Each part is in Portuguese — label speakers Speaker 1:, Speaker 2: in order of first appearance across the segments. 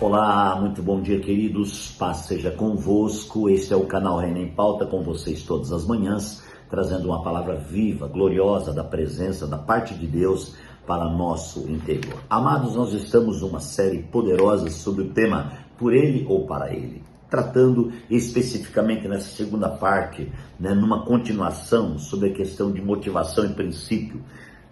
Speaker 1: Olá, muito bom dia, queridos. Paz seja convosco. Este é o canal Reina em Pauta, com vocês todas as manhãs, trazendo uma palavra viva, gloriosa da presença da parte de Deus para nosso interior. Amados, nós estamos numa série poderosa sobre o tema Por Ele ou Para Ele, tratando especificamente nessa segunda parte, numa continuação sobre a questão de motivação e princípio.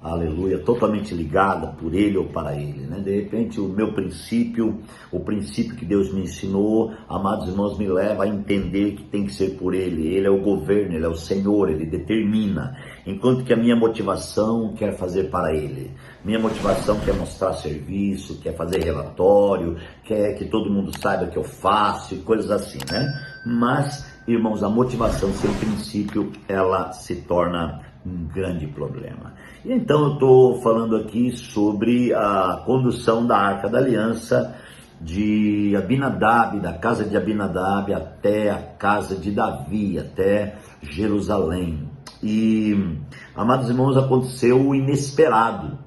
Speaker 1: Aleluia, totalmente ligada por ele ou para ele, De repente o meu princípio, o princípio que Deus me ensinou, amados irmãos, me leva a entender que tem que ser por ele é o governo, ele é o Senhor, ele determina, enquanto que a minha motivação quer fazer para ele, minha motivação quer mostrar serviço, quer fazer relatório, quer que todo mundo saiba que eu faço e coisas assim, Mas, irmãos, a motivação sem princípio, ela se torna um grande problema. Então eu estou falando aqui sobre a condução da Arca da Aliança de Abinadab, da casa de Abinadab até a casa de Davi, até Jerusalém. E, amados irmãos, aconteceu o inesperado.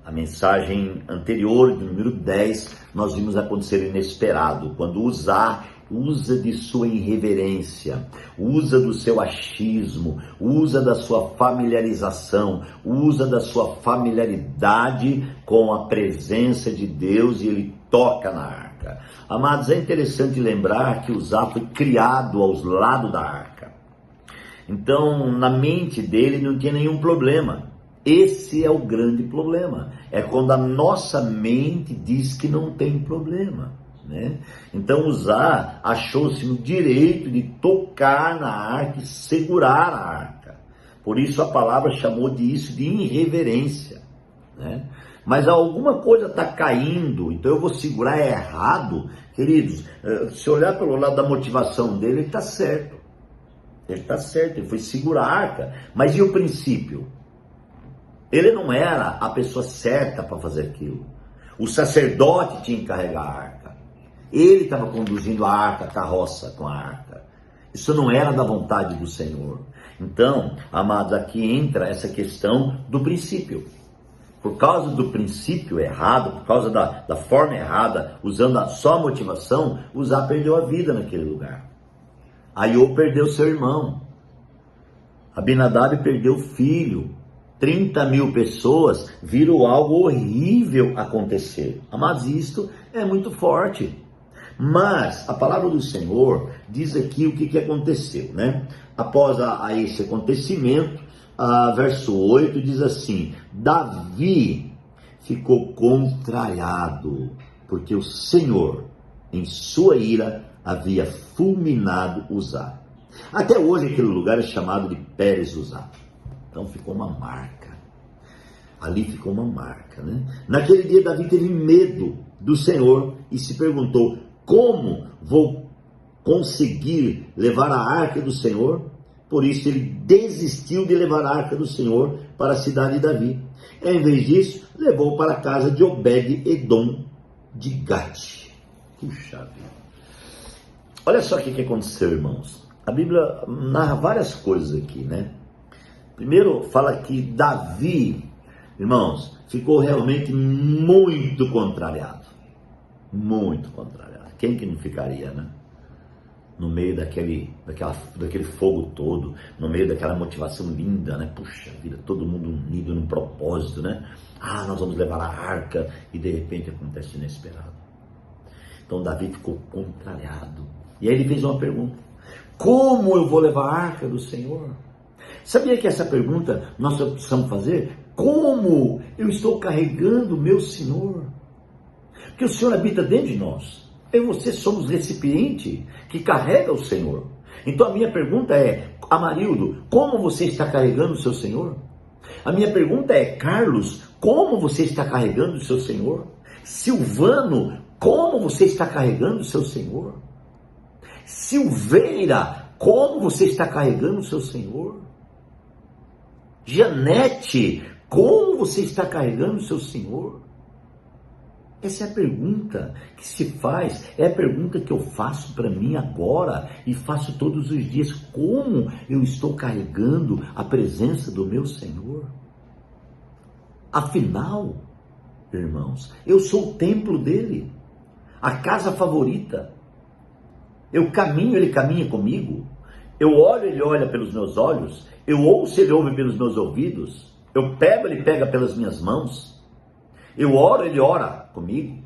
Speaker 1: A mensagem anterior, do número 10, nós vimos acontecer o inesperado, quando Uzá usa de sua irreverência, usa do seu achismo, usa da sua familiarização, usa da sua familiaridade com a presença de Deus e ele toca na arca. Amados, é interessante lembrar que Uzá foi criado aos lados da arca. Então, na mente dele não tinha nenhum problema. Esse é o grande problema. É quando a nossa mente diz que não tem problema. Então Uzá achou-se no direito de tocar na arca e segurar a arca. Por isso a palavra chamou disso de irreverência. Mas alguma coisa está caindo, então eu vou segurar errado. Queridos, se olhar pelo lado da motivação dele, ele está certo. Ele está certo, ele foi segurar a arca. Mas e o princípio? Ele não era a pessoa certa para fazer aquilo. O sacerdote tinha que carregar a arca. Ele estava conduzindo a arca, a carroça com a arca. Isso não era da vontade do Senhor. Então, amados, aqui entra essa questão do princípio. Por causa do princípio errado, por causa da forma errada, usando só a motivação, Uzá perdeu a vida naquele lugar. Aiô perdeu seu irmão. Abinadab perdeu o filho. 30.000 pessoas viram algo horrível acontecer. Amados, isto é muito forte. Mas a palavra do Senhor diz aqui o que aconteceu, Após esse acontecimento, verso 8 diz assim: Davi ficou contrariado, porque o Senhor, em sua ira, havia fulminado Uzá. Até hoje aquele lugar é chamado de Pérez Uzá. Então ficou uma marca. Ali ficou uma marca, Naquele dia Davi teve medo do Senhor e se perguntou: como vou conseguir levar a arca do Senhor? Por isso ele desistiu de levar a arca do Senhor para a cidade de Davi. Em vez disso, levou para a casa de Obed-Edom de Gate. Puxa vida. Olha só o que aconteceu, irmãos. A Bíblia narra várias coisas aqui, Primeiro fala que Davi, irmãos, ficou realmente muito contrariado. Muito contrariado. Quem que não ficaria, No meio daquele fogo todo, no meio daquela motivação linda, Puxa vida, todo mundo unido num propósito, nós vamos levar a arca, e de repente acontece o inesperado. Então Davi ficou contrariado. E aí ele fez uma pergunta: como eu vou levar a arca do Senhor? Sabia que essa pergunta nós precisamos fazer? Como eu estou carregando o meu Senhor? Porque o Senhor habita dentro de nós. Eu e você somos recipiente que carrega o Senhor. Então a minha pergunta é: Amarildo, como você está carregando o seu Senhor? A minha pergunta é: Carlos, como você está carregando o seu Senhor? Silvano, como você está carregando o seu Senhor? Silveira, como você está carregando o seu Senhor? Janete, como você está carregando o seu Senhor? Essa é a pergunta que se faz, é a pergunta que eu faço para mim agora e faço todos os dias. Como eu estou carregando a presença do meu Senhor? Afinal, irmãos, eu sou o templo dele. a casa favorita. Eu caminho, ele caminha comigo. Eu olho, ele olha pelos meus olhos. Eu ouço, ele ouve pelos meus ouvidos. Eu pego, ele pega pelas minhas mãos. Eu oro, ele ora comigo.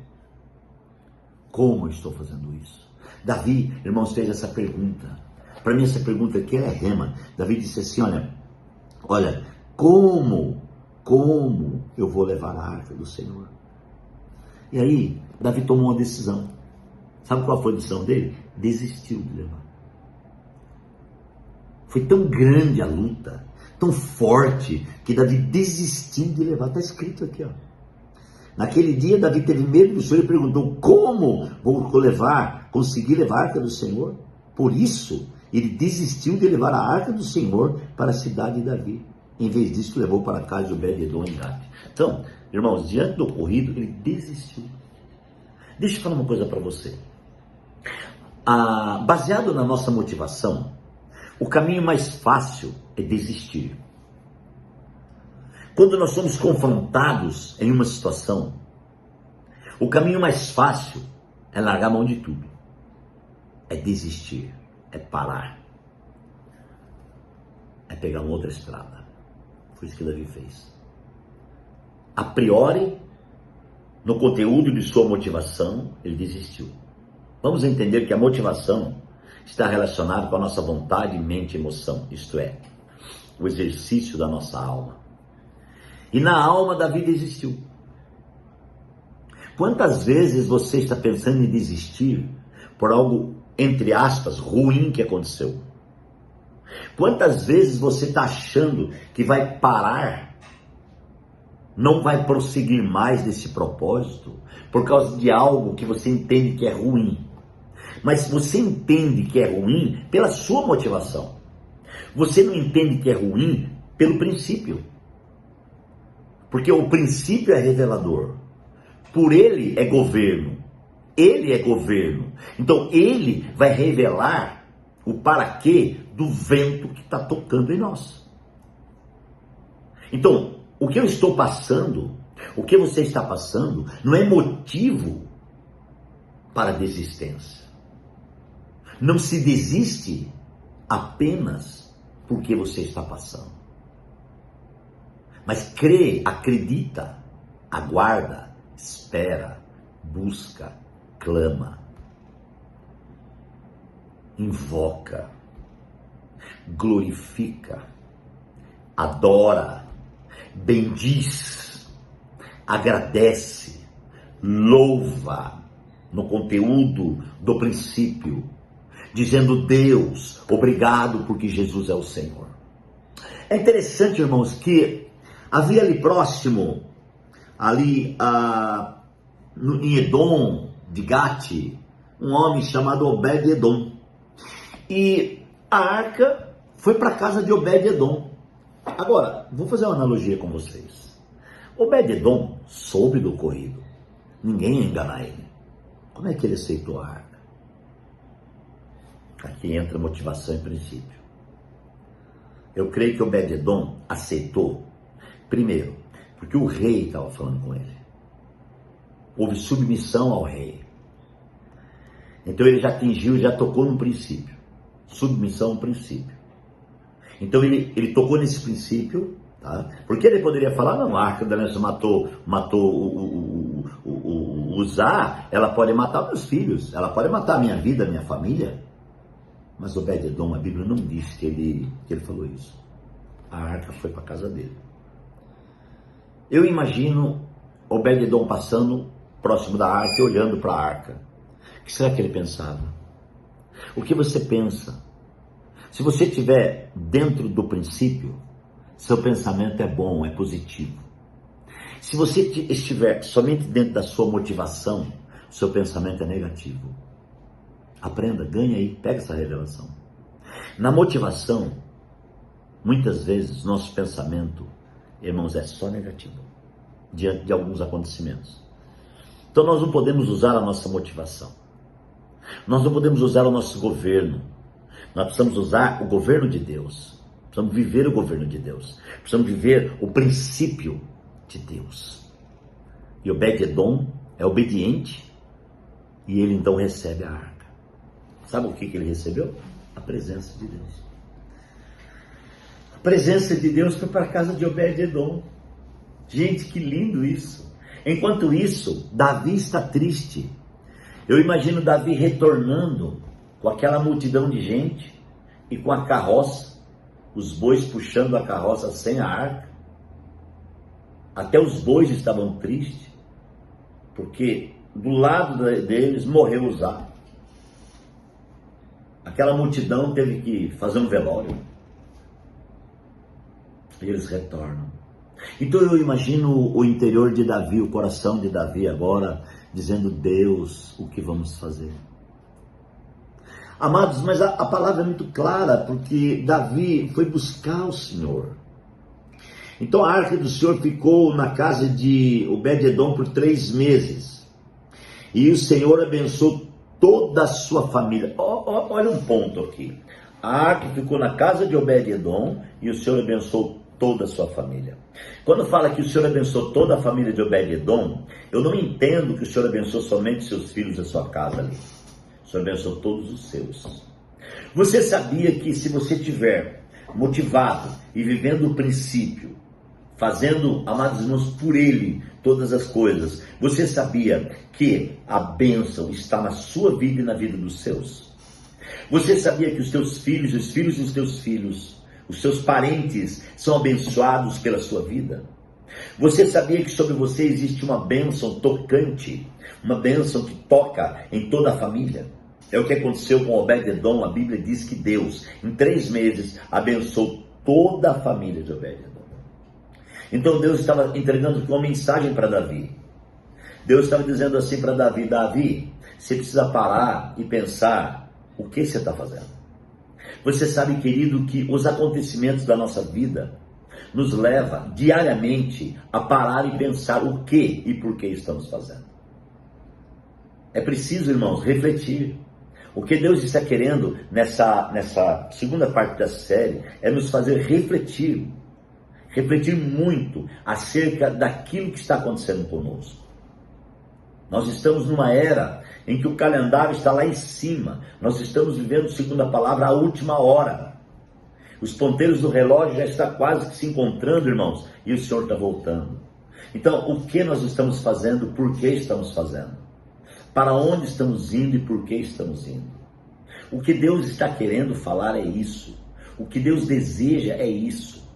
Speaker 1: Como eu estou fazendo isso? Davi, irmãos, fez essa pergunta. Para mim, essa pergunta aqui é rema. Davi disse assim, olha, como eu vou levar a arca do Senhor? E aí, Davi tomou uma decisão. Sabe qual foi a decisão dele? Desistiu de levar. Foi tão grande a luta, tão forte, que Davi desistiu de levar. Está escrito aqui, Naquele dia, Davi teve medo do Senhor e perguntou, como vou conseguir levar a arca do Senhor? Por isso, ele desistiu de levar a arca do Senhor para a cidade de Davi. Em vez disso, levou para a casa de Obed-edom em Gate. Então, irmãos, diante do ocorrido, ele desistiu. Deixa eu falar uma coisa para você. Baseado na nossa motivação, o caminho mais fácil é desistir. Quando nós somos confrontados em uma situação, o caminho mais fácil é largar a mão de tudo. É desistir, é parar, é pegar uma outra estrada. Foi isso que Davi fez. A priori, no conteúdo de sua motivação, ele desistiu. Vamos entender que a motivação está relacionada com a nossa vontade, mente e emoção, isto é, o exercício da nossa alma. E na alma, Davi desistiu. Quantas vezes você está pensando em desistir por algo, entre aspas, ruim que aconteceu? Quantas vezes você está achando que vai parar, não vai prosseguir mais desse propósito, por causa de algo que você entende que é ruim? Mas você entende que é ruim pela sua motivação. Você não entende que é ruim pelo princípio. Porque o princípio é revelador. Por ele é governo. Ele é governo. Então ele vai revelar o para quê do vento que está tocando em nós. Então, o que eu estou passando, o que você está passando, não é motivo para desistência. Não se desiste apenas porque você está passando. Mas crê, acredita, aguarda, espera, busca, clama, invoca, glorifica, adora, bendiz, agradece, louva no conteúdo do princípio, dizendo Deus, obrigado porque Jesus é o Senhor. É interessante, irmãos, que havia ali próximo, em Edom, de Gate, um homem chamado Obed-edom. E a arca foi para a casa de Obed-edom. Agora, vou fazer uma analogia com vocês. Obed-edom soube do ocorrido. Ninguém ia enganar ele. Como é que ele aceitou a arca? Aqui entra motivação e princípio. Eu creio que Obed-edom aceitou, primeiro, porque o rei estava falando com ele. Houve submissão ao rei. Então ele já atingiu, já tocou no princípio. Submissão ao princípio. Então ele tocou nesse princípio, tá? Porque ele poderia falar, não, a arca da aliança matou o Uzá, ela pode matar meus filhos, ela pode matar a minha vida, a minha família. Mas Obed-edom, a Bíblia não diz que ele falou isso. A arca foi para a casa dele. Eu imagino Obed-edom passando próximo da arca e olhando para a arca. O que será que ele pensava? O que você pensa? Se você estiver dentro do princípio, seu pensamento é bom, é positivo. Se você estiver somente dentro da sua motivação, seu pensamento é negativo. Aprenda, ganha aí, pega essa revelação. Na motivação, muitas vezes nosso pensamento, irmãos, é só negativo, diante de alguns acontecimentos. Então nós não podemos usar a nossa motivação. Nós não podemos usar o nosso governo. Nós precisamos usar o governo de Deus. Precisamos viver o governo de Deus. Precisamos viver o princípio de Deus. E Obed-edom é obediente E ele então recebe a arca. Sabe o que ele recebeu? A presença de Deus. A presença de Deus foi para a casa de Obed-edom. Gente, que lindo isso. Enquanto isso, Davi está triste. Eu imagino Davi retornando com aquela multidão de gente e com a carroça, os bois puxando a carroça sem a arca. Até os bois estavam tristes, porque do lado deles morreu Uzá. Aquela multidão teve que fazer um velório. E eles retornam. Então eu imagino o interior de Davi, o coração de Davi agora, dizendo: Deus, o que vamos fazer? Amados, mas a palavra é muito clara, porque Davi foi buscar o Senhor. Então a arca do Senhor ficou na casa de Obed-edom por 3 meses. E o Senhor abençoou toda a sua família. Olha um ponto aqui. A arca ficou na casa de Obed-edom e o Senhor abençoou toda a sua família. Quando fala que o Senhor abençoou toda a família de Obed-edom, eu não entendo que o Senhor abençoou somente seus filhos e a sua casa ali. O Senhor abençoou todos os seus. Você sabia que se você estiver motivado e vivendo o princípio, fazendo, amados irmãos, por Ele todas as coisas, você sabia que a bênção está na sua vida e na vida dos seus? Você sabia que os teus filhos, os filhos dos teus filhos, os seus parentes são abençoados pela sua vida? Você sabia que sobre você existe uma bênção tocante, uma bênção que toca em toda a família? É o que aconteceu com Obed-edom. A Bíblia diz que Deus, em 3 meses, abençoou toda a família de Obed-edom. Então Deus estava entregando uma mensagem para Davi. Deus estava dizendo assim para Davi: Davi, você precisa parar e pensar o que você está fazendo. Você sabe, querido, que os acontecimentos da nossa vida nos levam diariamente a parar e pensar o que e por que estamos fazendo. É preciso, irmãos, refletir. O que Deus está querendo nessa segunda parte da série é nos fazer refletir muito acerca daquilo que está acontecendo conosco. Nós estamos numa era em que o calendário está lá em cima. Nós estamos vivendo, segundo a palavra, a última hora. Os ponteiros do relógio já estão quase que se encontrando, irmãos, e o Senhor está voltando. Então, o que nós estamos fazendo? Por que estamos fazendo? Para onde estamos indo e por que estamos indo? O que Deus está querendo falar é isso. O que Deus deseja é isso.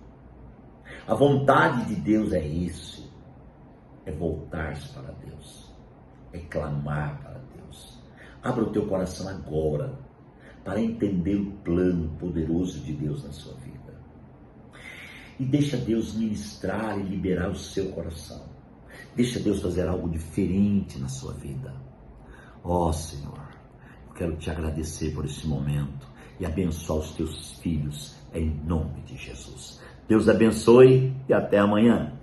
Speaker 1: A vontade de Deus é isso. É voltar-se para Deus. É clamar para Deus. Abra o teu coração agora para entender o plano poderoso de Deus na sua vida. E deixa Deus ministrar e liberar o seu coração. Deixa Deus fazer algo diferente na sua vida. Ó Senhor, eu quero te agradecer por esse momento e abençoar os teus filhos em nome de Jesus. Deus abençoe e até amanhã.